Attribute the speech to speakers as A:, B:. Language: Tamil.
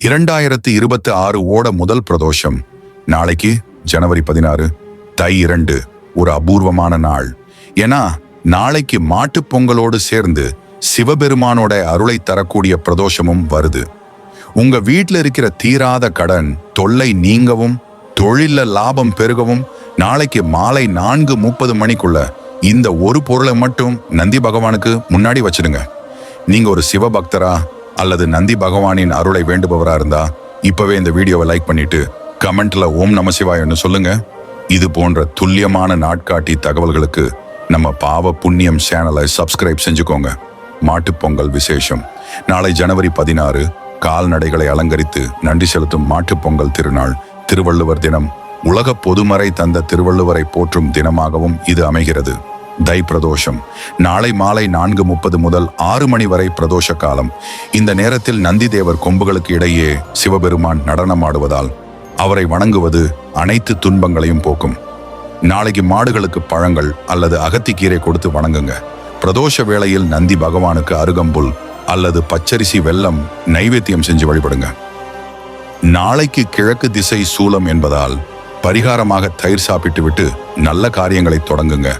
A: 2026 ஓட முதல் பிரதோஷம் நாளைக்கு ஜனவரி 16 தை 2 ஒரு அபூர்வமான நாள். ஏன்னா நாளைக்கு மாட்டுப் பொங்கலோடு சேர்ந்து சிவபெருமானோட அருளை தரக்கூடிய பிரதோஷமும் வருது. உங்க வீட்டில் இருக்கிற தீராத கடன் தொல்லை நீங்கவும் தொழில லாபம் பெருகவும் நாளைக்கு மாலை 4:30 மணிக்குள்ள இந்த ஒரு பொருளை மட்டும் நந்தி பகவானுக்கு முன்னாடி வச்சிடுங்க. நீங்க ஒரு சிவபக்தரா அல்லது நந்தி பகவானின் அருளை வேண்டுபவரா இருந்தா இப்பவே இந்த வீடியோவை லைக் பண்ணிட்டு கமெண்ட்ல ஓம் நம சிவாயன்னு சொல்லுங்க. இது போன்ற துல்லியமான நாட்காட்டி தகவல்களுக்கு நம்ம பாவ புண்ணியம் சேனலை சப்ஸ்கிரைப் செஞ்சுக்கோங்க. மாட்டுப் பொங்கல் விசேஷம் நாளை ஜனவரி 16 கால்நடைகளை அலங்கரித்து நன்றி செலுத்தும் மாட்டுப் பொங்கல் திருநாள். திருவள்ளுவர் தினம் உலக பொதுமறை தந்த திருவள்ளுவரை போற்றும் தினமாகவும் இது அமைகிறது. தை பிரதோஷம் நாளை மாலை 4:30 முதல் 6 மணி வரை பிரதோஷ காலம். இந்த நேரத்தில் நந்தி தேவர் கொம்புகளுக்கு இடையே சிவபெருமான் நடனமாடுவதால் அவரை வணங்குவது அனைத்து துன்பங்களையும் போக்கும். நாளைக்கு மாடுகளுக்கு பழங்கள் அல்லது அகத்திக்கீரை கொடுத்து வணங்குங்க. பிரதோஷ வேளையில் நந்தி பகவானுக்கு அருகம்புல் அல்லது பச்சரிசி வெல்லம் நைவேத்தியம் செஞ்சு வழிபடுங்க. நாளைக்கு கிழக்கு திசை சூலம் என்பதால் பரிகாரமாக தயிர் சாப்பிட்டு விட்டு நல்ல காரியங்களை தொடங்குங்க.